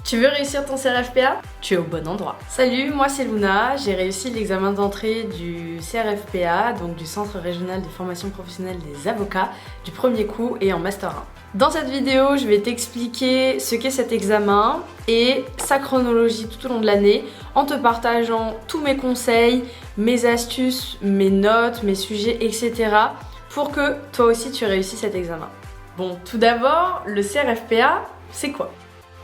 Tu veux réussir ton CRFPA? Tu es au bon endroit. Salut, moi c'est Luna, j'ai réussi l'examen d'entrée du CRFPA, donc du Centre Régional de Formation Professionnelle des Avocats, du premier coup et en Master 1. Dans cette vidéo, je vais t'expliquer ce qu'est cet examen et sa chronologie tout au long de l'année, en te partageant tous mes conseils, mes astuces, mes notes, mes sujets, etc. pour que toi aussi tu réussisses cet examen. Bon, tout d'abord, le CRFPA, c'est quoi?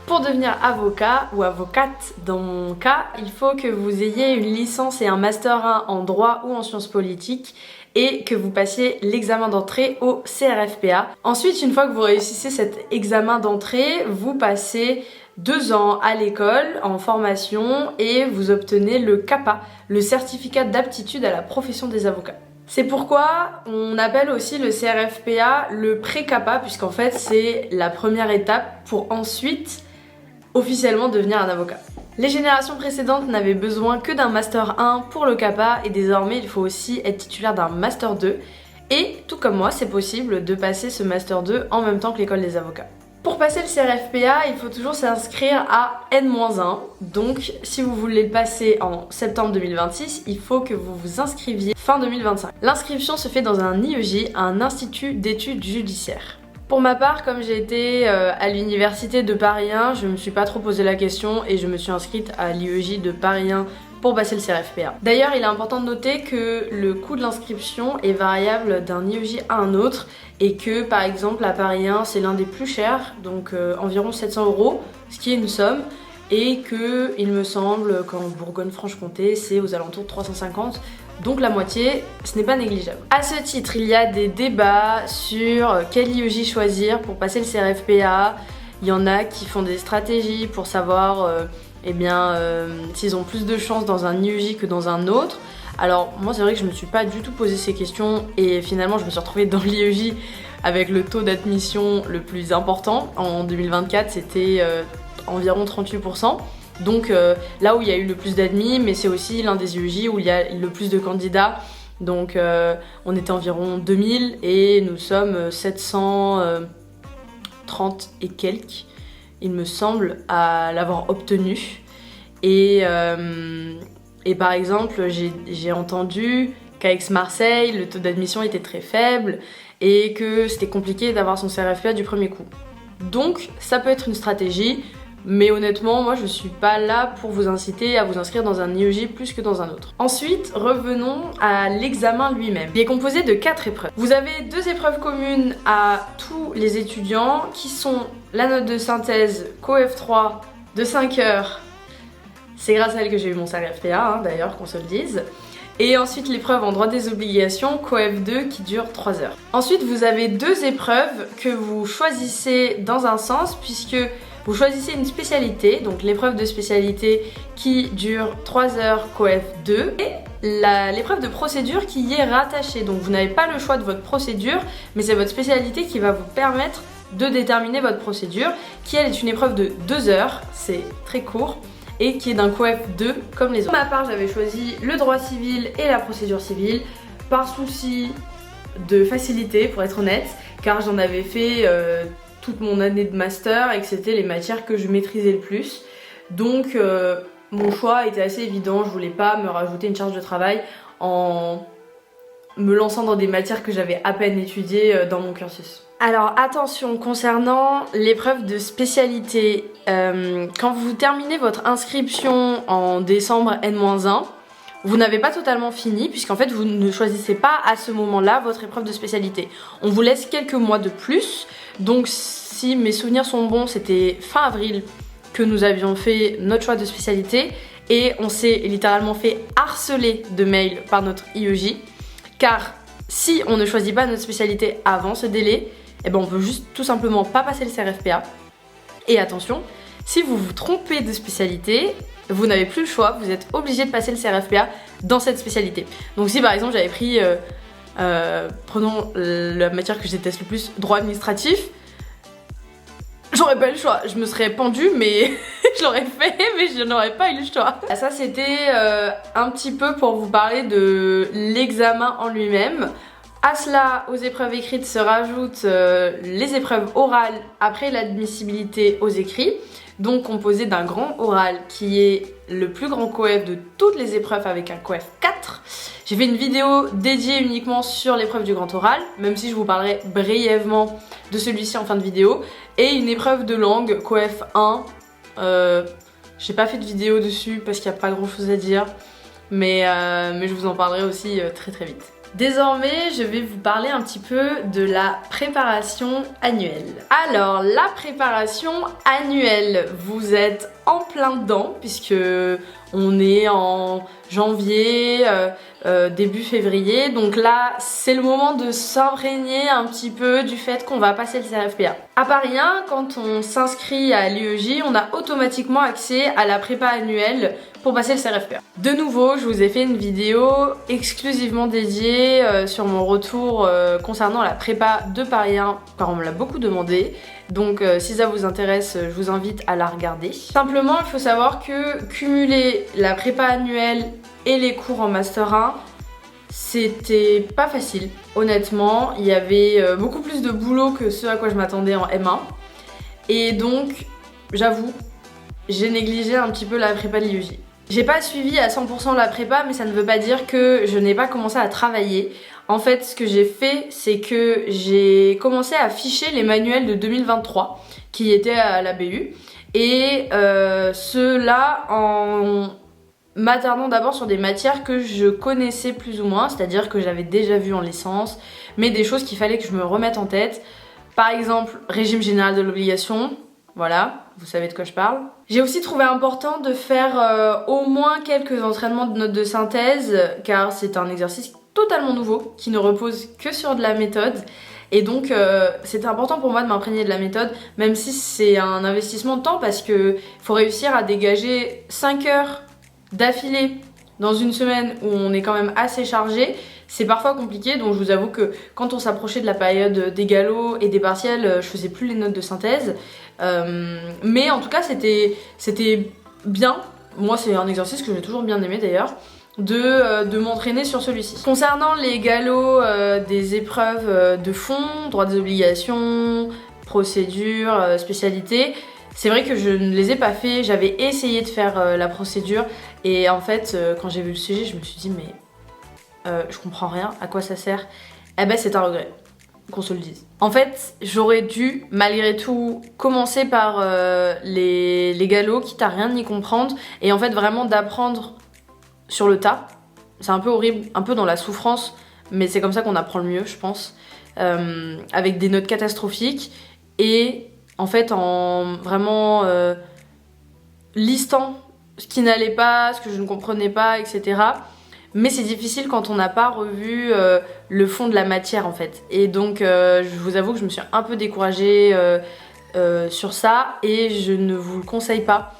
Pour devenir avocat ou avocate, dans mon cas, il faut que vous ayez une licence et un Master 1 en droit ou en sciences politiques et que vous passiez l'examen d'entrée au CRFPA. Ensuite, une fois que vous réussissez cet examen d'entrée, vous passez 2 ans à l'école en formation et vous obtenez le CAPA, le certificat d'aptitude à la profession des avocats. C'est pourquoi on appelle aussi le CRFPA le pré-CAPA, puisqu'en fait c'est la première étape pour ensuite officiellement devenir un avocat. Les générations précédentes n'avaient besoin que d'un Master 1 pour le CAPA et désormais il faut aussi être titulaire d'un Master 2 et tout comme moi c'est possible de passer ce Master 2 en même temps que l'école des avocats. Pour passer le CRFPA, il faut toujours s'inscrire à N-1, donc si vous voulez le passer en septembre 2026, il faut que vous vous inscriviez fin 2025. L'inscription se fait dans un IEJ, un institut d'études judiciaires. Pour ma part, comme j'ai été à l'université de Paris 1, je me suis pas trop posé la question et je me suis inscrite à l'IEJ de Paris 1 pour passer le CRFPA. D'ailleurs, il est important de noter que le coût de l'inscription est variable d'un IEJ à un autre et que par exemple à Paris 1 c'est l'un des plus chers, donc environ 700 €, ce qui est une somme, et que il me semble qu'en Bourgogne-Franche-Comté c'est aux alentours de 350, donc la moitié, ce n'est pas négligeable. À ce titre, il y a des débats sur quel IEJ choisir pour passer le CRFPA. Il y en a qui font des stratégies pour savoir s'ils ont plus de chances dans un IEJ que dans un autre. Alors moi c'est vrai que je me suis pas du tout posé ces questions et finalement je me suis retrouvée dans l'IEJ avec le taux d'admission le plus important. En 2024 c'était environ 38%. Donc là où il y a eu le plus d'admis, mais c'est aussi l'un des IEJ où il y a le plus de candidats. Donc on était environ 2000 et nous sommes 730 et quelques, il me semble, à l'avoir obtenu. Et par exemple, j'ai entendu qu'à Aix-Marseille, le taux d'admission était très faible et que c'était compliqué d'avoir son CRFPA du premier coup. Donc ça peut être une stratégie. Mais honnêtement, moi je suis pas là pour vous inciter à vous inscrire dans un IEJ plus que dans un autre. Ensuite, revenons à l'examen lui-même. Il est composé de 4 épreuves. Vous avez 2 épreuves communes à tous les étudiants qui sont la note de synthèse CoF3 de 5 heures. C'est grâce à elle que j'ai eu mon CRFPA, d'ailleurs, qu'on se le dise. Et ensuite l'épreuve en droit des obligations, CoF2, qui dure 3 heures. Ensuite, vous avez 2 épreuves que vous choisissez dans un sens, puisque vous choisissez une spécialité, donc l'épreuve de spécialité qui dure 3 heures CoF2 et l'épreuve de procédure qui y est rattachée. Donc vous n'avez pas le choix de votre procédure, mais c'est votre spécialité qui va vous permettre de déterminer votre procédure, qui elle est une épreuve de 2 heures, c'est très court, et qui est d'un CoF2 comme les autres. Pour ma part, j'avais choisi le droit civil et la procédure civile par souci de facilité, pour être honnête, car j'en avais fait toute mon année de master et que c'était les matières que je maîtrisais le plus. Donc mon choix était assez évident, je voulais pas me rajouter une charge de travail en me lançant dans des matières que j'avais à peine étudiées dans mon cursus. Alors attention, concernant l'épreuve de spécialité, quand vous terminez votre inscription en décembre N-1, vous n'avez pas totalement fini puisqu'en fait vous ne choisissez pas à ce moment-là votre épreuve de spécialité. On vous laisse quelques mois de plus, donc si mes souvenirs sont bons, c'était fin avril que nous avions fait notre choix de spécialité et on s'est littéralement fait harceler de mails par notre IEJ, car si on ne choisit pas notre spécialité avant ce délai, eh ben on peut juste tout simplement pas passer le CRFPA. Et attention, si vous vous trompez de spécialité, vous n'avez plus le choix, vous êtes obligé de passer le CRFPA dans cette spécialité. Donc si par exemple j'avais pris, prenons la matière que je déteste le plus, droit administratif, j'aurais pas eu le choix, je me serais pendue mais je l'aurais fait mais je n'aurais pas eu le choix. Ça c'était un petit peu pour vous parler de l'examen en lui-même. À cela, aux épreuves écrites se rajoutent les épreuves orales après l'admissibilité aux écrits. donc composé d'un grand oral qui est le plus grand coef de toutes les épreuves avec un coef 4. J'ai fait une vidéo dédiée uniquement sur l'épreuve du grand oral, même si je vous parlerai brièvement de celui-ci en fin de vidéo, et une épreuve de langue coef 1. J'ai pas fait de vidéo dessus parce qu'il n'y a pas grand chose à dire, mais je vous en parlerai aussi très très vite. Désormais, je vais vous parler un petit peu de la préparation annuelle. Alors, la préparation annuelle, vous êtes en plein dedans puisque on est en janvier, début février. Donc là, c'est le moment de s'imprégner un petit peu du fait qu'on va passer le CRFPA. À Paris 1, quand on s'inscrit à l'IEJ, on a automatiquement accès à la prépa annuelle pour passer le CRFPA. De nouveau, je vous ai fait une vidéo exclusivement dédiée sur mon retour concernant la prépa de Paris 1, car on me l'a beaucoup demandé. Donc si ça vous intéresse, je vous invite à la regarder. Simplement, il faut savoir que cumuler la prépa annuelle et les cours en Master 1, c'était pas facile. Honnêtement, il y avait beaucoup plus de boulot que ce à quoi je m'attendais en M1. Et donc, j'avoue, j'ai négligé un petit peu la prépa de l'IEJ. J'ai pas suivi à 100% la prépa, mais ça ne veut pas dire que je n'ai pas commencé à travailler. En fait, ce que j'ai fait, c'est que j'ai commencé à ficher les manuels de 2023 qui étaient à la BU. Et ceux-là en m'attardant d'abord sur des matières que je connaissais plus ou moins, c'est-à-dire que j'avais déjà vu en licence, mais des choses qu'il fallait que je me remette en tête. Par exemple, régime général de l'obligation. Voilà, vous savez de quoi je parle. J'ai aussi trouvé important de faire au moins quelques entraînements de notes de synthèse, car c'est un exercice totalement nouveau, qui ne repose que sur de la méthode. Et donc c'était important pour moi de m'imprégner de la méthode, même si c'est un investissement de temps, parce que faut réussir à dégager 5 heures d'affilée dans une semaine où on est quand même assez chargé. C'est parfois compliqué, donc je vous avoue que quand on s'approchait de la période des galops et des partiels, je faisais plus les notes de synthèse. Mais en tout cas, c'était bien. Moi, c'est un exercice que j'ai toujours bien aimé d'ailleurs, de m'entraîner sur celui-ci. Concernant les galops des épreuves de fond, droit des obligations, procédure, spécialité, c'est vrai que je ne les ai pas fait. J'avais essayé de faire la procédure et en fait, quand j'ai vu le sujet, je me suis dit mais je comprends rien, à quoi ça sert? Eh ben c'est un regret, qu'on se le dise. En fait, j'aurais dû malgré tout commencer par les galops, quitte à rien y comprendre, et en fait vraiment d'apprendre sur le tas. C'est un peu horrible, un peu dans la souffrance, mais c'est comme ça qu'on apprend le mieux, je pense. Avec des notes catastrophiques, et en fait en vraiment listant ce qui n'allait pas, ce que je ne comprenais pas, etc. Mais c'est difficile quand on n'a pas revu le fond de la matière en fait. Et donc je vous avoue que je me suis un peu découragée sur ça, et je ne vous le conseille pas.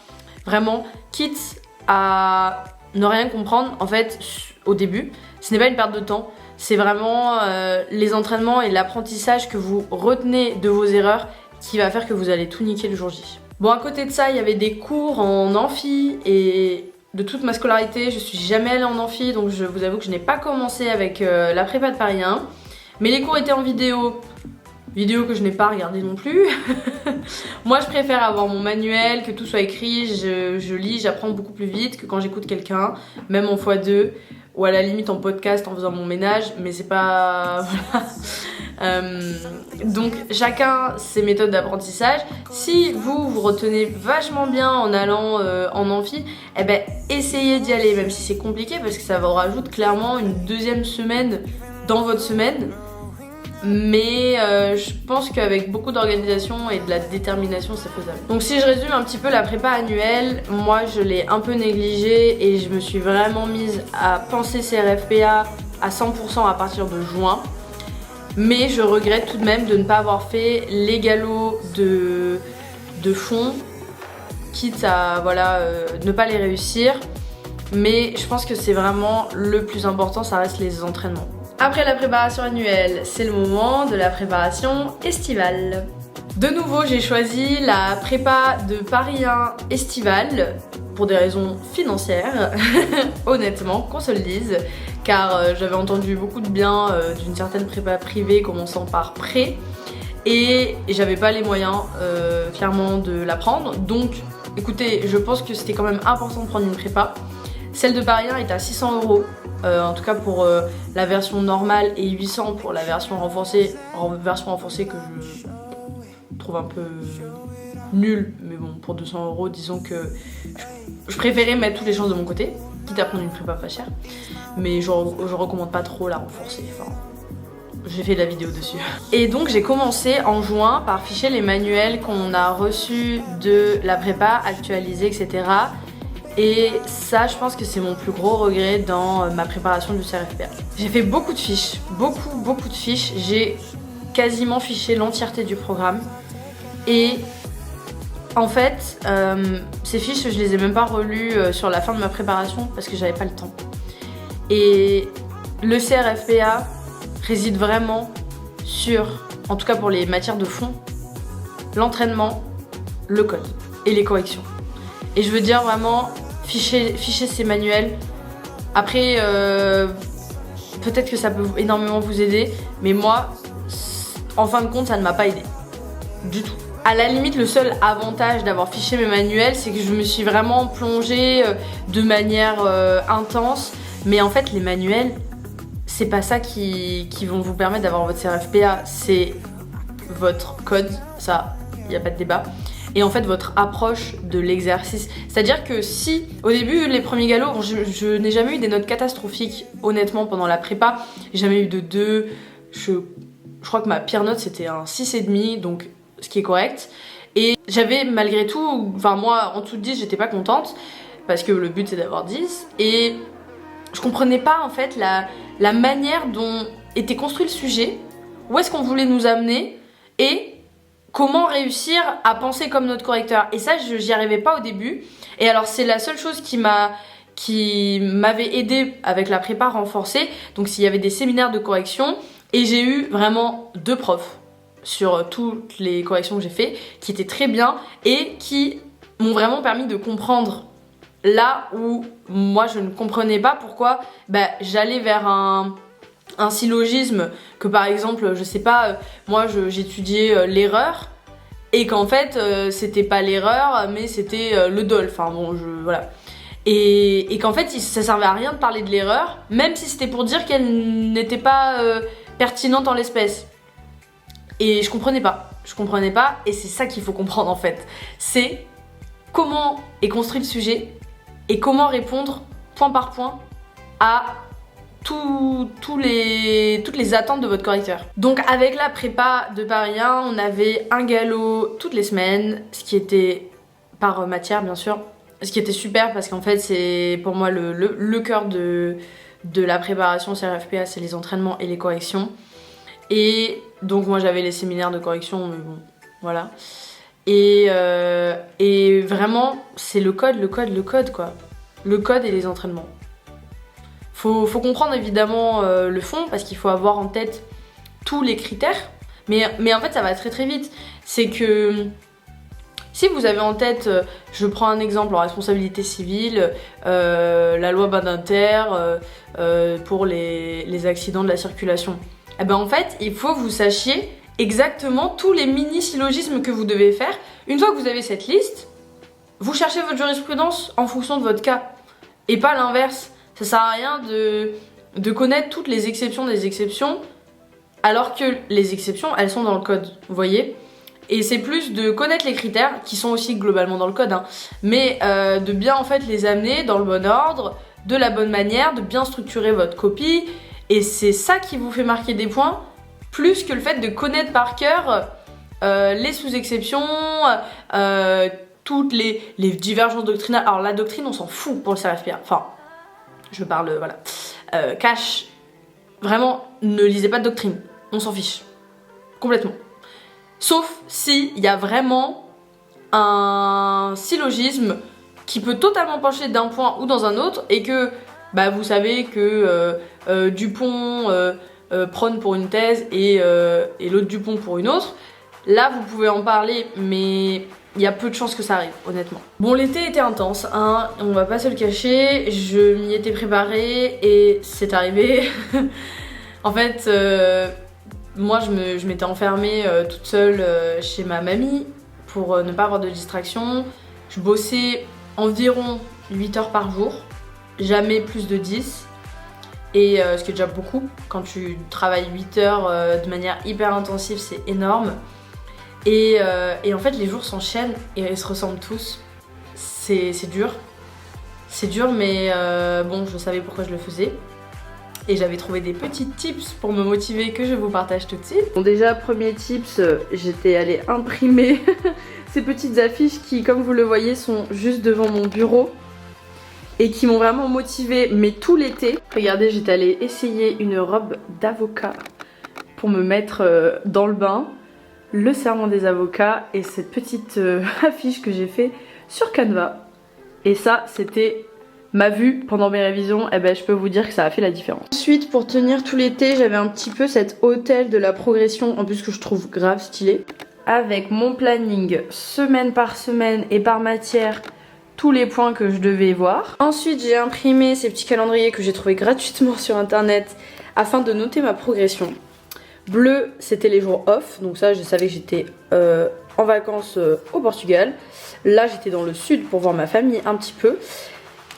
Vraiment, quitte à ne rien comprendre en fait au début, ce n'est pas une perte de temps. C'est vraiment les entraînements et l'apprentissage que vous retenez de vos erreurs qui va faire que vous allez tout niquer le jour J. Bon, à côté de ça, il y avait des cours en amphi, et de toute ma scolarité, je suis jamais allée en amphi, donc je vous avoue que je n'ai pas commencé avec la prépa de Paris 1. Mais les cours étaient en vidéo que je n'ai pas regardé non plus. Moi, je préfère avoir mon manuel, que tout soit écrit, je lis, j'apprends beaucoup plus vite que quand j'écoute quelqu'un, même en x2, ou à la limite en podcast en faisant mon ménage, mais c'est pas... donc chacun ses méthodes d'apprentissage. Si vous retenez vachement bien en allant en amphi, eh ben essayez d'y aller, même si c'est compliqué, parce que ça vous rajoute clairement une deuxième semaine dans votre semaine. Mais je pense qu'avec beaucoup d'organisation et de la détermination, c'est faisable. Donc si je résume un petit peu la prépa annuelle, moi je l'ai un peu négligée et je me suis vraiment mise à penser CRFPA à 100% à partir de juin. Mais je regrette tout de même de ne pas avoir fait les galops de fond, quitte à voilà, ne pas les réussir. Mais je pense que c'est vraiment le plus important, ça reste les entraînements. Après la préparation annuelle, c'est le moment de la préparation estivale. De nouveau, j'ai choisi la prépa de Paris 1 estivale pour des raisons financières, honnêtement, qu'on se le dise, car j'avais entendu beaucoup de bien d'une certaine prépa privée commençant par pré, et j'avais pas les moyens clairement de la prendre. Donc écoutez, je pense que c'était quand même important de prendre une prépa. Celle de Paris 1 est à 600 €, en tout cas pour la version normale, et 800 pour la version renforcée que je trouve un peu nulle, mais bon, pour 200 €, disons que je préférais mettre toutes les chances de mon côté, quitte à prendre une prépa pas chère, mais je recommande pas trop la renforcée, enfin, j'ai fait de la vidéo dessus. Et donc j'ai commencé en juin par ficher les manuels qu'on a reçus de la prépa, actualisés, etc. Et ça, je pense que c'est mon plus gros regret dans ma préparation du CRFPA. J'ai fait beaucoup de fiches, beaucoup de fiches. J'ai quasiment fiché l'entièreté du programme. Et en fait, ces fiches, je les ai même pas relues sur la fin de ma préparation parce que j'avais pas le temps. Et le CRFPA réside vraiment sur, en tout cas pour les matières de fond, l'entraînement, le code et les corrections. Et je veux dire vraiment, fichez ces manuels. Après, peut-être que ça peut énormément vous aider, mais moi, en fin de compte, ça ne m'a pas aidé du tout. À la limite, le seul avantage d'avoir fiché mes manuels, c'est que je me suis vraiment plongée de manière intense. Mais en fait, les manuels, c'est pas ça qui vont vous permettre d'avoir votre CRFPA, c'est votre code, ça, il n'y a pas de débat. Et en fait, votre approche de l'exercice. C'est-à-dire que si, au début, les premiers galops, je n'ai jamais eu des notes catastrophiques, honnêtement, pendant la prépa. J'ai jamais eu de 2. Je crois que ma pire note, c'était un 6,5, donc ce qui est correct. Et j'avais malgré tout, enfin moi, en dessous de 10, j'étais pas contente, parce que le but, c'est d'avoir 10. Et je comprenais pas, en fait, la manière dont était construit le sujet, où est-ce qu'on voulait nous amener, et comment réussir à penser comme notre correcteur. Et ça, j'y arrivais pas au début. Et alors, c'est la seule chose qui m'avait aidé avec la prépa renforcée. Donc, s'il y avait des séminaires de correction, et j'ai eu vraiment 2 profs sur toutes les corrections que j'ai fait, qui étaient très bien et qui m'ont vraiment permis de comprendre là où moi je ne comprenais pas pourquoi j'allais vers un syllogisme, que par exemple, je sais pas, moi j'étudiais l'erreur, et qu'en fait c'était pas l'erreur mais c'était le dol, enfin bon, voilà. Et qu'en fait ça servait à rien de parler de l'erreur, même si c'était pour dire qu'elle n'était pas pertinente en l'espèce. Et je comprenais pas, et c'est ça qu'il faut comprendre en fait. C'est comment est construit le sujet et comment répondre point par point à toutes les attentes de votre correcteur. Donc avec la prépa de Paris 1, on avait un galop toutes les semaines, ce qui était par matière bien sûr, ce qui était super parce qu'en fait c'est pour moi le cœur de la préparation CRFPA, c'est les entraînements et les corrections. Et donc moi j'avais les séminaires de correction, mais bon, voilà. Et vraiment, c'est le code quoi. Le code et les entraînements. Faut comprendre évidemment le fond, parce qu'il faut avoir en tête tous les critères. Mais en fait, ça va très très vite. C'est que si vous avez en tête, je prends un exemple en responsabilité civile, la loi Badinter pour les accidents de la circulation. Et ben en fait, il faut que vous sachiez exactement tous les mini-syllogismes que vous devez faire. Une fois que vous avez cette liste, vous cherchez votre jurisprudence en fonction de votre cas, et pas l'inverse. Ça sert à rien de connaître toutes les exceptions des exceptions, alors que les exceptions, elles sont dans le code, vous voyez. Et c'est plus de connaître les critères, qui sont aussi globalement dans le code, hein, mais de bien en fait les amener dans le bon ordre, de la bonne manière, de bien structurer votre copie, et c'est ça qui vous fait marquer des points, plus que le fait de connaître par cœur les sous-exceptions, toutes les divergences doctrinales. Alors la doctrine, on s'en fout pour le CRFPA, enfin, je parle, voilà. Cash, vraiment, ne lisez pas de doctrine, on s'en fiche, complètement. Sauf s'il y a vraiment un syllogisme qui peut totalement pencher d'un point ou dans un autre, et que vous savez que Dupont prône pour une thèse et l'autre Dupont pour une autre. Là, vous pouvez en parler, mais il y a peu de chances que ça arrive, honnêtement. Bon, l'été était intense, hein, on va pas se le cacher, je m'y étais préparée et c'est arrivé. En fait, moi je m'étais enfermée toute seule chez ma mamie pour ne pas avoir de distraction. Je bossais environ 8 heures par jour, jamais plus de 10. Et ce qui est déjà beaucoup, quand tu travailles 8 heures de manière hyper intensive, c'est énorme. Et en fait les jours s'enchaînent et ils se ressemblent tous. C'est dur. C'est dur mais bon, je savais pourquoi je le faisais. Et j'avais trouvé des petits tips pour me motiver que je vous partage tout de suite. Bon déjà, premier tips, j'étais allée imprimer ces petites affiches qui, comme vous le voyez, sont juste devant mon bureau et qui m'ont vraiment motivée, mais tout l'été. Regardez, j'étais allée essayer une robe d'avocat pour me mettre dans le bain, le serment des avocats et cette petite affiche que j'ai fait sur Canva. Et ça, c'était ma vue pendant mes révisions, et ben je peux vous dire que ça a fait la différence. Ensuite, pour tenir tout l'été, j'avais un petit peu cet hôtel de la progression, en plus que je trouve grave stylé, avec mon planning semaine par semaine et par matière, tous les points que je devais voir. Ensuite, j'ai imprimé ces petits calendriers que j'ai trouvé gratuitement sur internet afin de noter ma progression. Bleu, c'était les jours off, donc ça je savais que j'étais en vacances au Portugal. Là, j'étais dans le sud pour voir ma famille un petit peu.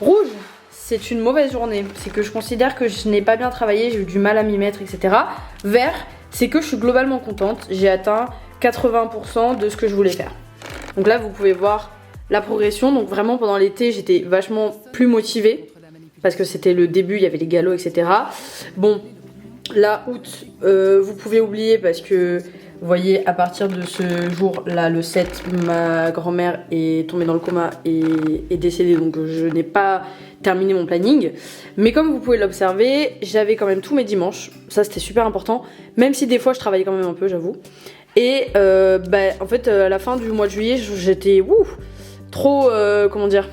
Rouge, c'est une mauvaise journée, c'est que je considère que je n'ai pas bien travaillé, j'ai eu du mal à m'y mettre, etc. Vert, c'est que je suis globalement contente, j'ai atteint 80% de ce que je voulais faire. Donc là, vous pouvez voir la progression, donc vraiment pendant l'été, j'étais vachement plus motivée, parce que c'était le début, il y avait les galops, etc. Bon, là, août, vous pouvez oublier parce que... Vous voyez, à partir de ce jour-là, le 7, ma grand-mère est tombée dans le coma et est décédée, donc je n'ai pas terminé mon planning. Mais comme vous pouvez l'observer, j'avais quand même tous mes dimanches, ça c'était super important, même si des fois je travaillais quand même un peu, j'avoue. Et en fait, à la fin du mois de juillet, j'étais trop, comment dire,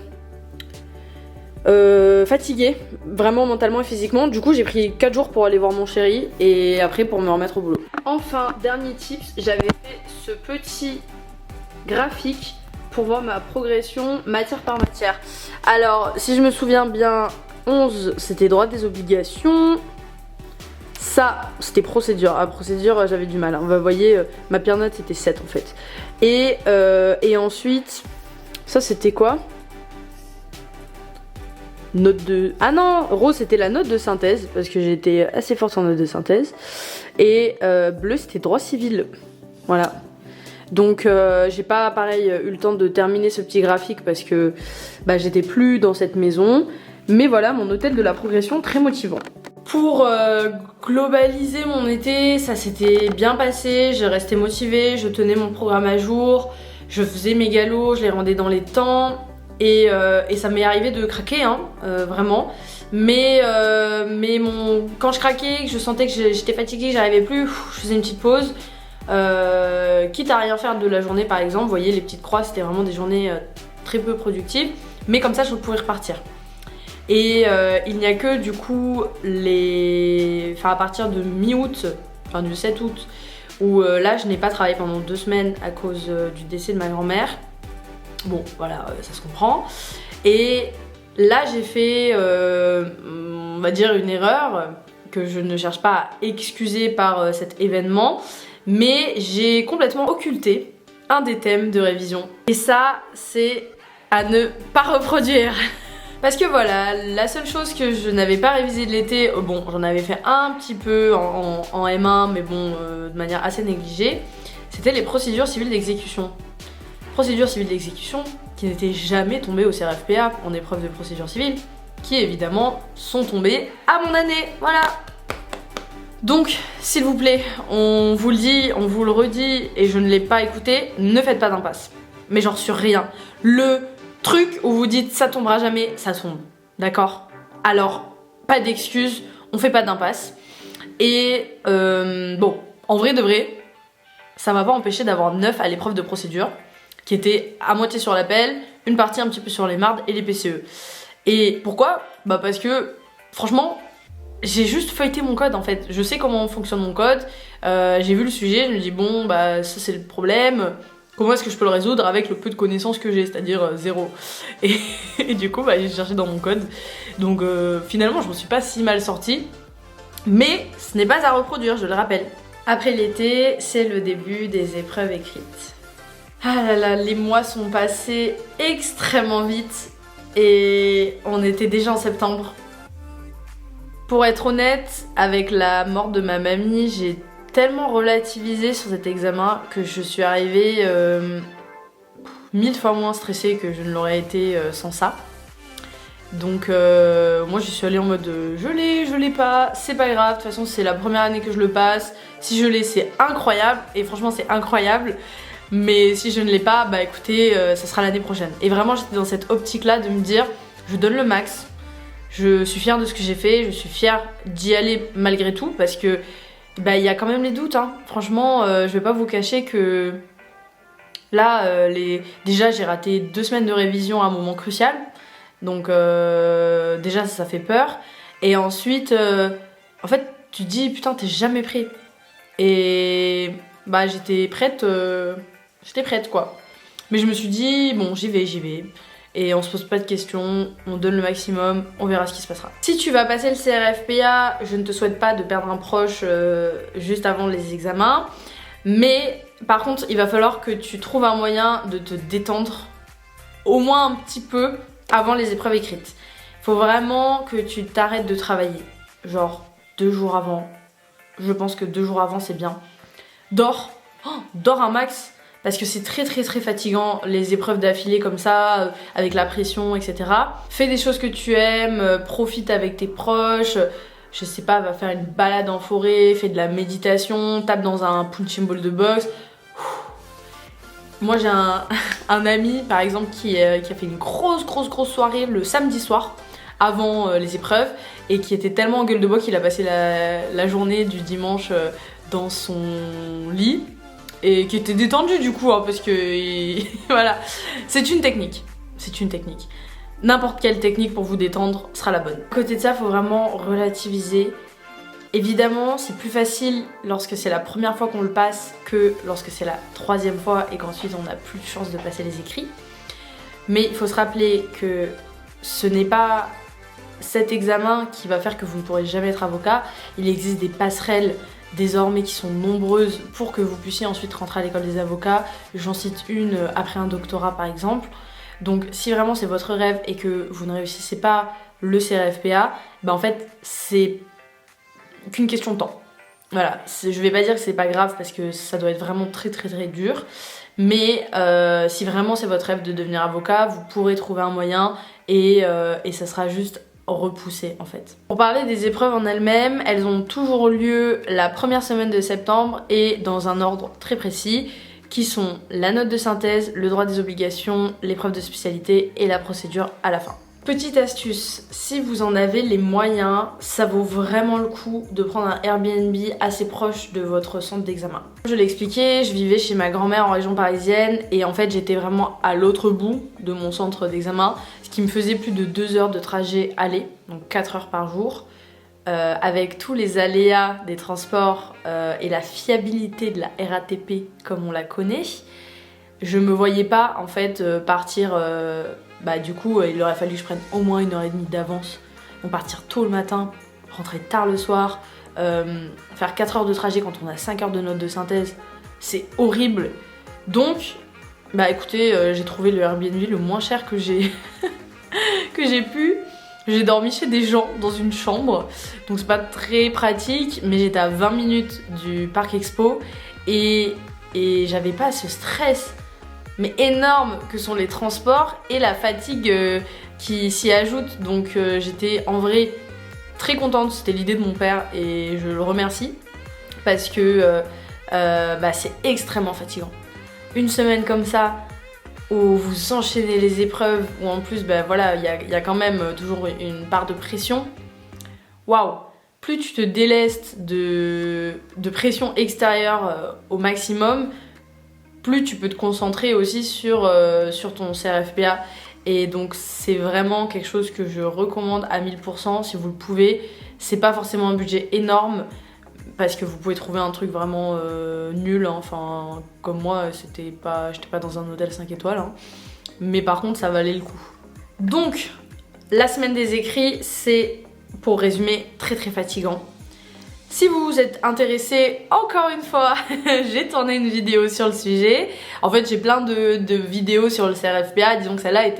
fatiguée, vraiment mentalement et physiquement. Du coup j'ai pris 4 jours pour aller voir mon chéri et après pour me remettre au boulot. Enfin, dernier tips, j'avais fait ce petit graphique pour voir ma progression matière par matière. Alors si je me souviens bien, 11 c'était droit des obligations, ça c'était procédure. À procédure j'avais du mal, vous voyez ma pire note c'était 7 en fait. Et ensuite ça c'était quoi? Note de... Ah non, rose c'était la note de synthèse parce que j'étais assez forte en note de synthèse. Et bleu c'était droit civil. Voilà. Donc j'ai pas pareil eu le temps de terminer ce petit graphique parce que j'étais plus dans cette maison. Mais voilà, mon hôtel de la progression très motivant. Pour globaliser mon été, ça s'était bien passé, j'ai resté motivée, je tenais mon programme à jour, je faisais mes galops, je les rendais dans les temps. Et ça m'est arrivé de craquer, hein, vraiment. Mais quand je craquais, que je sentais que j'étais fatiguée, que j'arrivais plus, je faisais une petite pause. Quitte à rien faire de la journée par exemple, vous voyez les petites croix, c'était vraiment des journées très peu productives. Mais comme ça, je pouvais repartir. Et il n'y a que du coup, à partir de mi-août, enfin du 7 août, où là, je n'ai pas travaillé pendant 2 semaines à cause du décès de ma grand-mère. Bon, voilà, ça se comprend. Et là, j'ai fait, on va dire, une erreur que je ne cherche pas à excuser par cet événement, mais j'ai complètement occulté un des thèmes de révision. Et ça, c'est à ne pas reproduire. Parce que voilà, la seule chose que je n'avais pas révisé de l'été, bon, j'en avais fait un petit peu en M1, mais bon, de manière assez négligée, c'était les procédures civiles d'exécution. Procédure civile d'exécution qui n'était jamais tombée au CRFPA en épreuve de procédure civile, qui évidemment sont tombées à mon année, voilà. Donc, s'il vous plaît, on vous le dit, on vous le redit, et je ne l'ai pas écouté, ne faites pas d'impasse. Mais genre sur rien. Le truc où vous dites ça tombera jamais, ça tombe, d'accord? Alors, pas d'excuses, on fait pas d'impasse. Et bon, en vrai de vrai, ça m'a pas empêché d'avoir 9 à l'épreuve de procédure, qui était à moitié sur l'appel, une partie un petit peu sur les mardes et les PCE. Et pourquoi? Parce que, franchement, j'ai juste feuilleté mon code en fait. Je sais comment fonctionne mon code, j'ai vu le sujet, je me dis bon, ça c'est le problème, comment est-ce que je peux le résoudre avec le peu de connaissances que j'ai, c'est-à-dire 0. Et du coup, j'ai cherché dans mon code. Donc finalement, je me suis pas si mal sortie. Mais ce n'est pas à reproduire, je le rappelle. Après l'été, c'est le début des épreuves écrites. Ah là là, les mois sont passés extrêmement vite et on était déjà en septembre. Pour être honnête, avec la mort de ma mamie, j'ai tellement relativisé sur cet examen que je suis arrivée 1000 fois moins stressée que je ne l'aurais été sans ça. Donc moi je suis allée en mode je l'ai pas, c'est pas grave, de toute façon c'est la première année que je le passe, si je l'ai c'est incroyable, et franchement c'est incroyable, mais si je ne l'ai pas, bah écoutez, ça sera l'année prochaine. Et vraiment j'étais dans cette optique là de me dire, je donne le max, je suis fière de ce que j'ai fait, je suis fière d'y aller malgré tout, parce que bah il y a quand même les doutes, hein. Franchement je vais pas vous cacher que là déjà j'ai raté 2 semaines de révision à un moment crucial. Donc déjà ça fait peur. Et ensuite, en fait, tu te dis putain t'es jamais prêt. Et bah j'étais prête quoi. Mais je me suis dit bon j'y vais. Et on se pose pas de questions, on donne le maximum, on verra ce qui se passera. Si tu vas passer le CRFPA, je ne te souhaite pas de perdre un proche juste avant les examens. Mais par contre il va falloir que tu trouves un moyen de te détendre au moins un petit peu avant les épreuves écrites. Faut vraiment que tu t'arrêtes de travailler. Genre 2 jours avant. Je pense que 2 jours avant c'est bien. Dors. Dors un max. Parce que c'est très fatigant les épreuves d'affilée comme ça, avec la pression, etc. Fais des choses que tu aimes, profite avec tes proches. Je sais pas, va faire une balade en forêt, fais de la méditation, tape dans un punching ball de boxe. Moi j'ai un ami par exemple qui a fait une grosse soirée le samedi soir avant les épreuves et qui était tellement en gueule de bois qu'il a passé la journée du dimanche dans son lit et qui était détendu du coup hein, parce que voilà, c'est une technique. N'importe quelle technique pour vous détendre sera la bonne. À côté de ça, faut vraiment relativiser. Évidemment, c'est plus facile lorsque c'est la première fois qu'on le passe que lorsque c'est la 3e fois et qu'ensuite on n'a plus de chance de passer les écrits. Mais il faut se rappeler que ce n'est pas cet examen qui va faire que vous ne pourrez jamais être avocat. Il existe des passerelles désormais qui sont nombreuses pour que vous puissiez ensuite rentrer à l'école des avocats. J'en cite une après un doctorat par exemple. Donc si vraiment c'est votre rêve et que vous ne réussissez pas le CRFPA, bah en fait c'est qu'une question de temps. Voilà, je vais pas dire que c'est pas grave parce que ça doit être vraiment très dur, mais si vraiment c'est votre rêve de devenir avocat, vous pourrez trouver un moyen et ça sera juste repoussé en fait. Pour parler des épreuves en elles-mêmes, elles ont toujours lieu la première semaine de septembre et dans un ordre très précis qui sont la note de synthèse, le droit des obligations, l'épreuve de spécialité et la procédure à la fin. Petite astuce, si vous en avez les moyens, ça vaut vraiment le coup de prendre un Airbnb assez proche de votre centre d'examen. Je l'ai expliqué, je vivais chez ma grand-mère en région parisienne et en fait j'étais vraiment à l'autre bout de mon centre d'examen, ce qui me faisait plus de 2 heures de trajet aller, donc 4 heures par jour. Avec tous les aléas des transports et la fiabilité de la RATP comme on la connaît, je me voyais pas en fait partir... Bah du coup il aurait fallu que je prenne au moins 1h30 d'avance, donc partir tôt le matin, rentrer tard le soir, faire 4 heures de trajet quand on a 5 heures de notes de synthèse, c'est horrible. Donc bah écoutez, j'ai trouvé le Airbnb le moins cher que j'ai que j'ai pu. J'ai dormi chez des gens dans une chambre, donc c'est pas très pratique, mais j'étais à 20 minutes du parc expo et j'avais pas ce stress mais énorme que sont les transports et la fatigue qui s'y ajoute. Donc j'étais en vrai très contente, c'était l'idée de mon père et je le remercie parce que bah, c'est extrêmement fatigant. Une semaine comme ça où vous enchaînez les épreuves, où en plus bah, voilà, il y a quand même toujours une part de pression. Waouh! Plus tu te délestes de pression extérieure au maximum, plus tu peux te concentrer aussi sur ton CRFPA. Et donc c'est vraiment quelque chose que je recommande à 1000% si vous le pouvez. C'est pas forcément un budget énorme parce que vous pouvez trouver un truc vraiment nul, hein. Enfin comme moi j'étais pas dans un hôtel 5 étoiles hein. Mais par contre ça valait le coup. Donc la semaine des écrits c'est, pour résumer, très fatigant. Si vous êtes intéressé, encore une fois, j'ai tourné une vidéo sur le sujet. En fait, j'ai plein de vidéos sur le CRFPA, disons que celle-là est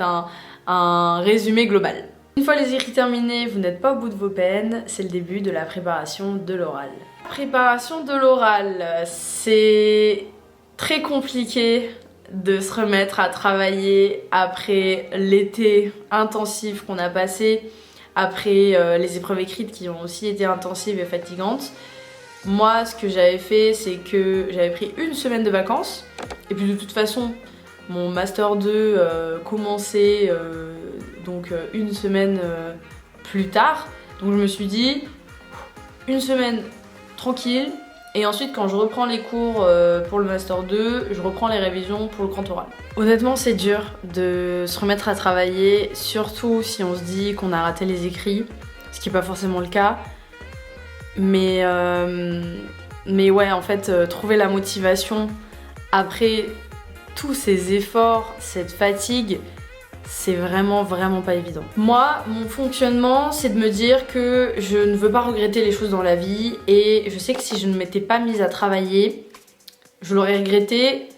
un résumé global. Une fois les écrits terminés, vous n'êtes pas au bout de vos peines, c'est le début de la préparation de l'oral. Préparation de l'oral, c'est très compliqué de se remettre à travailler après l'été intensif qu'on a passé, après les épreuves écrites qui ont aussi été intensives et fatigantes. Moi, ce que j'avais fait, c'est que j'avais pris une semaine de vacances, et puis de toute façon, mon Master 2 commençait donc une semaine plus tard. Donc je me suis dit, une semaine tranquille, et ensuite quand je reprends les cours pour le Master 2, je reprends les révisions pour le grand oral. Honnêtement, c'est dur de se remettre à travailler, surtout si on se dit qu'on a raté les écrits, ce qui n'est pas forcément le cas. Mais ouais, en fait, trouver la motivation après tous ces efforts, cette fatigue, c'est vraiment pas évident. Moi, mon fonctionnement, c'est de me dire que je ne veux pas regretter les choses dans la vie, et je sais que si je ne m'étais pas mise à travailler, je l'aurais regretté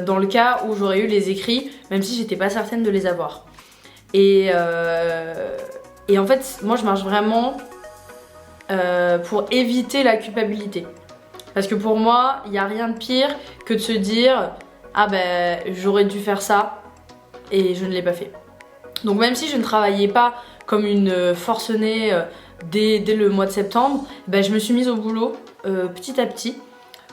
dans le cas où j'aurais eu les écrits, même si j'étais pas certaine de les avoir. Et en fait, moi je marche vraiment pour éviter la culpabilité. Parce que pour moi, il n'y a rien de pire que de se dire « Ah ben, j'aurais dû faire ça et je ne l'ai pas fait ». Donc même si je ne travaillais pas comme une forcenée dès le mois de septembre, ben, je me suis mise au boulot petit à petit,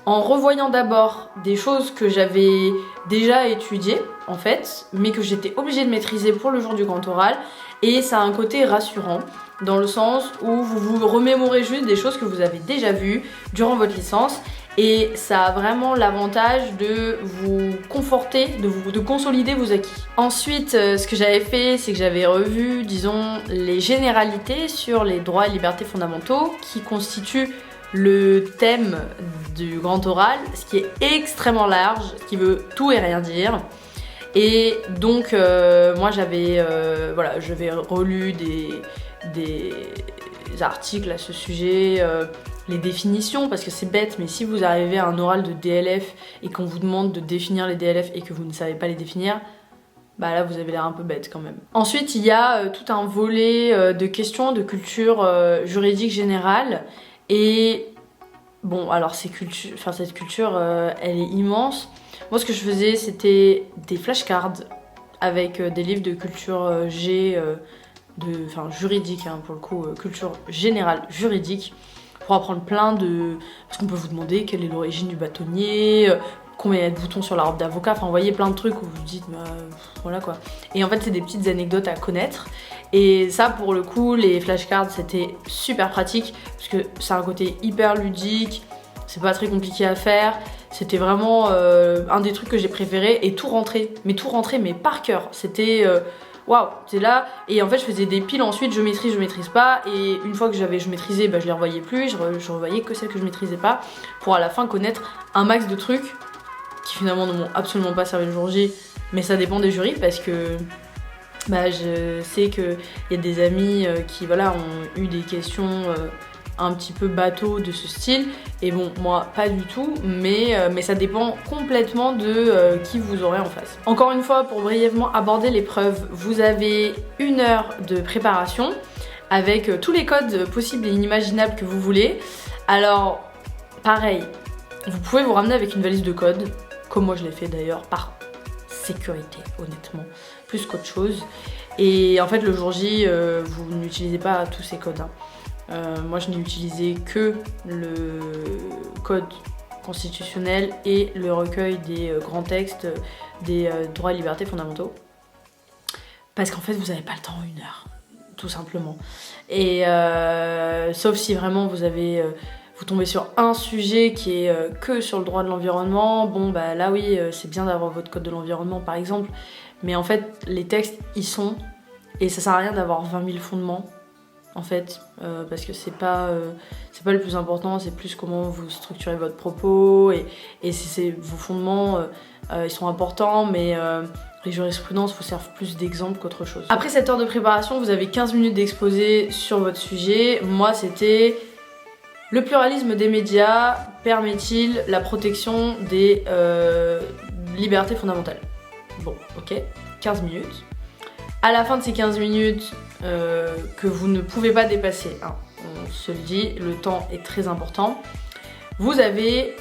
en revoyant d'abord des choses que j'avais déjà étudiées en fait, mais que j'étais obligée de maîtriser pour le jour du grand oral, et ça a un côté rassurant dans le sens où vous vous remémorez juste des choses que vous avez déjà vues durant votre licence, et ça a vraiment l'avantage de vous conforter, de consolider vos acquis. Ensuite, ce que j'avais fait, c'est que j'avais revu, disons, les généralités sur les droits et libertés fondamentaux qui constituent le thème du grand oral, ce qui est extrêmement large, ce qui veut tout et rien dire. Et donc moi j'avais relu des articles à ce sujet, les définitions, parce que c'est bête, mais si vous arrivez à un oral de DLF et qu'on vous demande de définir les DLF et que vous ne savez pas les définir, bah là vous avez l'air un peu bête quand même. Ensuite il y a tout un volet de questions de culture juridique générale. Et bon, alors cette culture, elle est immense. Moi, ce que je faisais, c'était des flashcards avec des livres de culture juridique, hein, pour le coup, culture générale juridique, pour apprendre plein de... Parce qu'on peut vous demander quelle est l'origine du bâtonnier, combien il y a de boutons sur la robe d'avocat, enfin, vous voyez plein de trucs où vous vous dites, bah, voilà quoi. Et en fait, c'est des petites anecdotes à connaître. Et ça, pour le coup, les flashcards, c'était super pratique, parce que c'est un côté hyper ludique, c'est pas très compliqué à faire. C'était vraiment un des trucs que j'ai préféré, et tout rentrait mais par cœur. C'était waouh, c'est là. Et en fait, je faisais des piles ensuite, je maîtrise pas. Et une fois que je maîtrisais, bah, je les revoyais plus, je revoyais que celles que je maîtrisais pas, pour à la fin connaître un max de trucs qui finalement ne m'ont absolument pas servi le jour J. Mais ça dépend des jurys, parce que bah, je sais qu'il y a des amis qui voilà, ont eu des questions un petit peu bateau de ce style, et bon, moi pas du tout, mais ça dépend complètement de qui vous aurez en face. Encore une fois, pour brièvement aborder l'épreuve, vous avez 1 heure de préparation avec tous les codes possibles et inimaginables que vous voulez. Alors pareil, vous pouvez vous ramener avec une valise de codes, comme moi je l'ai fait d'ailleurs, par sécurité honnêtement, plus qu'autre chose. Et en fait le jour J, vous n'utilisez pas tous ces codes, hein. Moi je n'ai utilisé que le code constitutionnel et le recueil des grands textes des droits et libertés fondamentaux, parce qu'en fait vous n'avez pas le temps, 1 heure tout simplement. Et sauf si vraiment vous tombez sur un sujet qui est que sur le droit de l'environnement, bon bah là oui, c'est bien d'avoir votre code de l'environnement par exemple, mais en fait les textes y sont, et ça sert à rien d'avoir 20 000 fondements en fait, parce que c'est pas le plus important, c'est plus comment vous structurez votre propos, et vos fondements, ils sont importants, mais les jurisprudences vous servent plus d'exemple qu'autre chose. Après cette heure de préparation, vous avez 15 minutes d'exposé sur votre sujet. Moi c'était Le pluralisme des médias permet-il la protection des libertés fondamentales? Bon, ok, 15 minutes. À la fin de ces 15 minutes, que vous ne pouvez pas dépasser, hein, on se le dit, le temps est très important. Vous avez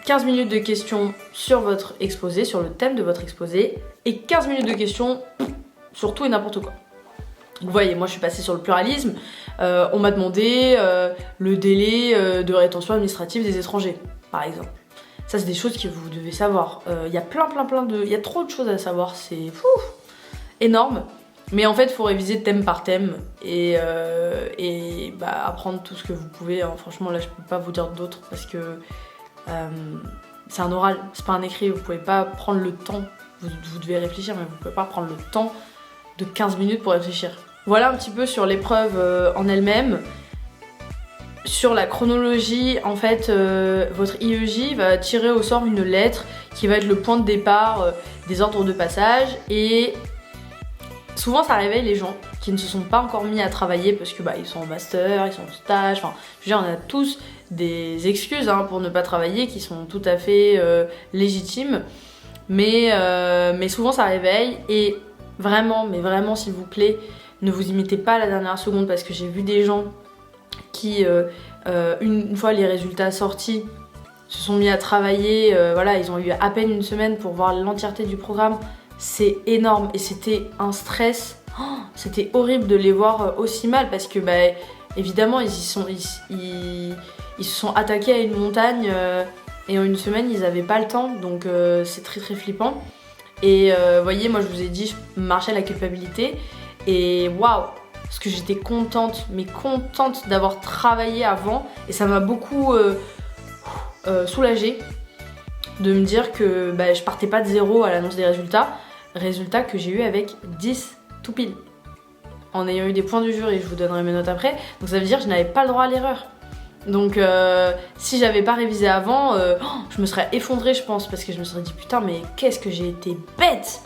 15 minutes de questions sur votre exposé, sur le thème de votre exposé, et 15 minutes de questions sur tout et n'importe quoi. Vous voyez, moi je suis passée sur le pluralisme, on m'a demandé le délai de rétention administrative des étrangers, par exemple. Ça c'est des choses que vous devez savoir. Il y a plein de... Il y a trop de choses à savoir, c'est énorme. Mais en fait, il faut réviser thème par thème et apprendre tout ce que vous pouvez. Hein. Franchement, là, je peux pas vous dire d'autres parce que c'est un oral, c'est pas un écrit. Vous pouvez pas prendre le temps. Vous devez réfléchir, mais vous pouvez pas prendre le temps de 15 minutes pour réfléchir. Voilà un petit peu sur l'épreuve en elle-même. Sur la chronologie, en fait, votre IEJ va tirer au sort une lettre qui va être le point de départ des ordres de passage et souvent ça réveille les gens qui ne se sont pas encore mis à travailler parce que ils sont en master, ils sont en stage, enfin je veux dire on a tous des excuses hein, pour ne pas travailler qui sont tout à fait légitimes mais souvent ça réveille et vraiment, mais vraiment s'il vous plaît, ne vous imitez pas à la dernière seconde parce que j'ai vu des gens qui une fois les résultats sortis se sont mis à travailler, voilà ils ont eu à peine une semaine pour voir l'entièreté du programme. C'est énorme et c'était un stress, c'était horrible de les voir aussi mal parce que évidemment ils se sont attaqués à une montagne et en une semaine ils avaient pas le temps donc c'est très très flippant et vous voyez moi je vous ai dit je marchais à la culpabilité et waouh parce que j'étais contente d'avoir travaillé avant et ça m'a beaucoup soulagée de me dire que je partais pas de zéro à l'annonce des résultats que j'ai eu avec 10 tout pile. En ayant eu des points du jury, je vous donnerai mes notes après. Donc ça veut dire que je n'avais pas le droit à l'erreur. Donc si j'avais pas révisé avant, je me serais effondrée je pense parce que je me serais dit putain mais qu'est-ce que j'ai été bête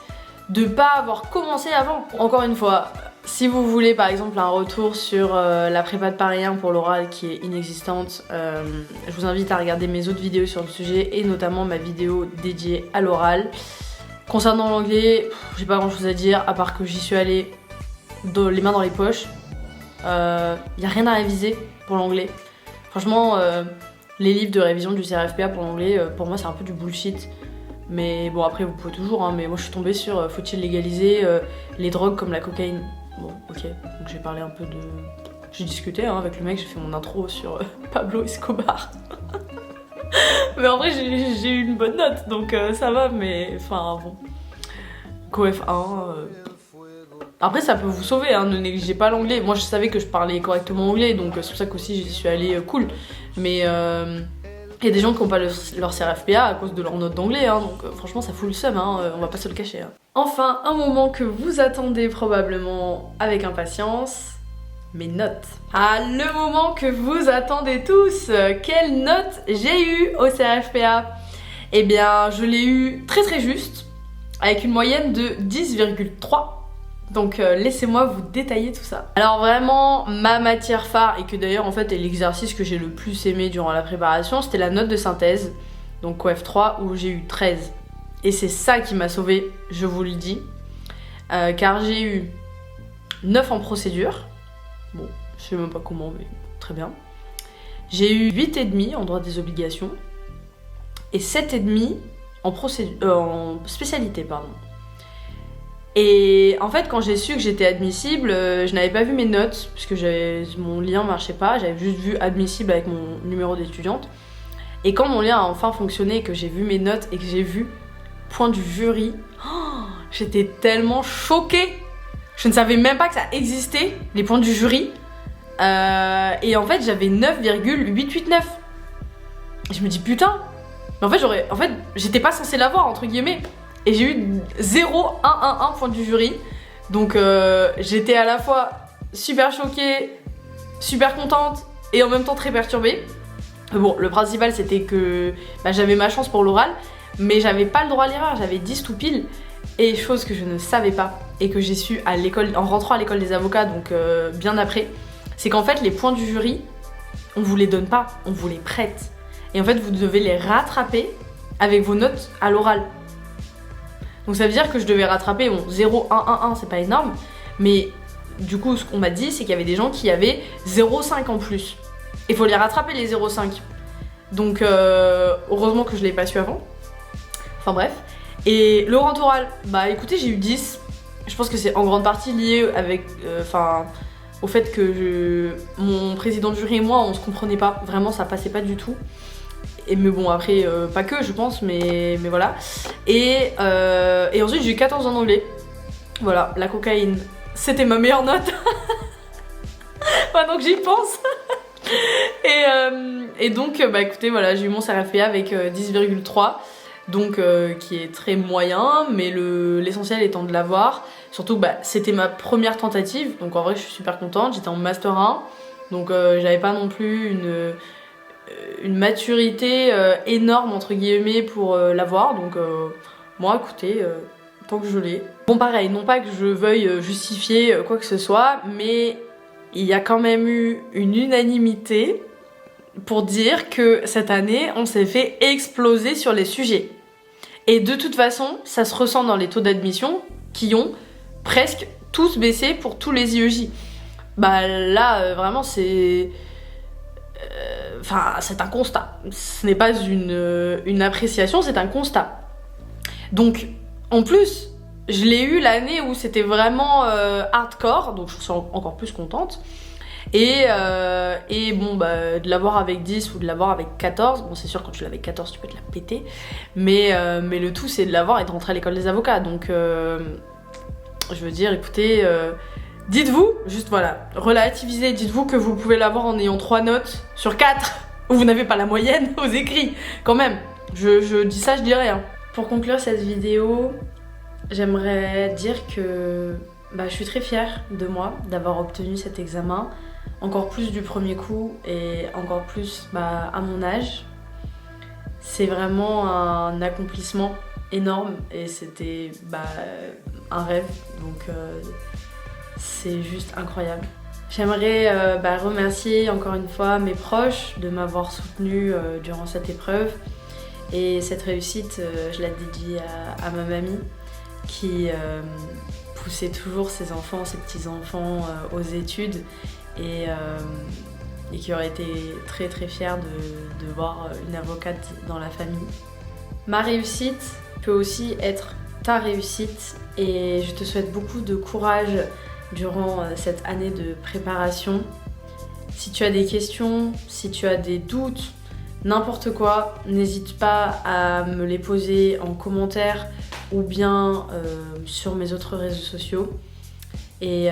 de pas avoir commencé avant. Encore une fois, si vous voulez par exemple un retour sur la prépa de Paris 1 pour l'oral qui est inexistante, je vous invite à regarder mes autres vidéos sur le sujet et notamment ma vidéo dédiée à l'oral. Concernant l'anglais, j'ai pas grand chose à dire à part que j'y suis allée les mains dans les poches. Y a rien à réviser pour l'anglais. Franchement, les livres de révision du CRFPA pour l'anglais, pour moi c'est un peu du bullshit. Mais bon après vous pouvez toujours, hein, mais moi je suis tombée sur faut-il légaliser les drogues comme la cocaïne. Bon ok, donc j'ai parlé un peu de... J'ai discuté hein, avec le mec, j'ai fait mon intro sur Pablo Escobar. Mais en vrai j'ai eu une bonne note donc ça va mais enfin bon. CoF1 Après ça peut vous sauver hein, ne négligez pas l'anglais. Moi je savais que je parlais correctement anglais donc c'est pour ça qu'aussi j'y suis allée cool. Mais il y a des gens qui n'ont pas leur CRFPA à cause de leur note d'anglais hein, donc franchement ça fout le seum hein, on va pas se le cacher. Hein. Enfin un moment que vous attendez probablement avec impatience. Mes notes. Ah, le moment que vous attendez tous. Quelle note j'ai eu au CRFPA? Eh bien, je l'ai eu très très juste, avec une moyenne de 10,3. Donc laissez-moi vous détailler tout ça. Alors vraiment, ma matière phare, et que d'ailleurs en fait est l'exercice que j'ai le plus aimé durant la préparation, c'était la note de synthèse, donc CoF3 où j'ai eu 13. Et c'est ça qui m'a sauvée, je vous le dis, car j'ai eu 9 en procédure. Bon, je sais même pas comment, mais très bien. J'ai eu 8,5 en droit des obligations et 7,5 en spécialité, pardon. Et en fait, quand j'ai su que j'étais admissible, je n'avais pas vu mes notes, puisque mon lien marchait pas, j'avais juste vu admissible avec mon numéro d'étudiante. Et quand mon lien a enfin fonctionné, que j'ai vu mes notes et que j'ai vu point du jury, j'étais tellement choquée. Je ne savais même pas que ça existait, les points du jury. Et en fait, j'avais 9,889. Et je me dis putain. Mais en fait, j'étais pas censée l'avoir entre guillemets. Et j'ai eu 0,111 point du jury. Donc j'étais à la fois super choquée, super contente et en même temps très perturbée. Bon, le principal c'était que j'avais ma chance pour l'oral, mais j'avais pas le droit à l'erreur, j'avais 10 tout pile. Et chose que je ne savais pas et que j'ai su à l'école, en rentrant à l'école des avocats, donc bien après, c'est qu'en fait les points du jury on vous les donne pas, on vous les prête. Et en fait, vous devez les rattraper avec vos notes à l'oral. Donc ça veut dire que je devais rattraper, bon, 0, 1, 1, 1, c'est pas énorme, mais du coup, ce qu'on m'a dit, c'est qu'il y avait des gens qui avaient 0,5 en plus. Il faut les rattraper, les 0,5. Donc, heureusement que je l'ai pas su avant. Enfin bref. Et le grand oral, bah écoutez, j'ai eu 10. Je pense que c'est en grande partie lié avec, au fait que mon président de jury et moi, on se comprenait pas. Vraiment, ça passait pas du tout. Mais bon, après, pas que, je pense, mais voilà. Et ensuite, j'ai eu 14 en anglais. Voilà, la cocaïne, c'était ma meilleure note. Maintenant que j'y pense. Et donc, bah écoutez, voilà, j'ai eu mon CRFPA avec 10,3. Donc, qui est très moyen, mais l'essentiel étant de l'avoir. Surtout que bah, c'était ma première tentative, donc en vrai, je suis super contente. J'étais en Master 1, donc j'avais pas non plus une maturité énorme entre guillemets pour l'avoir, donc moi écoutez, tant que je l'ai. Bon pareil, non pas que je veuille justifier quoi que ce soit, mais il y a quand même eu une unanimité pour dire que cette année on s'est fait exploser sur les sujets. Et de toute façon, ça se ressent dans les taux d'admission qui ont presque tous baissé pour tous les IEJ. Bah là, vraiment c'est... Enfin, c'est un constat. Ce n'est pas une appréciation, c'est un constat. Donc, en plus, je l'ai eu l'année où c'était vraiment hardcore, donc je suis encore plus contente. Et bon, bah, de l'avoir avec 10 ou de l'avoir avec 14, bon, c'est sûr, quand tu l'as avec 14, tu peux te la péter. Mais le tout, c'est de l'avoir et de rentrer à l'école des avocats. Donc, je veux dire, écoutez... dites-vous, juste voilà, relativisez, dites-vous que vous pouvez l'avoir en ayant 3 notes sur 4, où vous n'avez pas la moyenne aux écrits, quand même. Je dis ça, je dis rien. Pour conclure cette vidéo, j'aimerais dire que bah, je suis très fière de moi d'avoir obtenu cet examen, encore plus du premier coup et encore plus bah, à mon âge. C'est vraiment un accomplissement énorme et c'était bah, un rêve, donc... c'est juste incroyable. J'aimerais remercier encore une fois mes proches de m'avoir soutenue durant cette épreuve. Et cette réussite, je la dédie à ma mamie qui poussait toujours ses enfants, ses petits-enfants aux études et qui aurait été très très fière de voir une avocate dans la famille. Ma réussite peut aussi être ta réussite et je te souhaite beaucoup de courage durant cette année de préparation. Si tu as des questions, si tu as des doutes, n'importe quoi, n'hésite pas à me les poser en commentaire ou bien sur mes autres réseaux sociaux. Et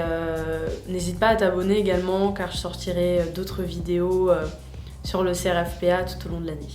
n'hésite pas à t'abonner également car je sortirai d'autres vidéos sur le CRFPA tout au long de l'année.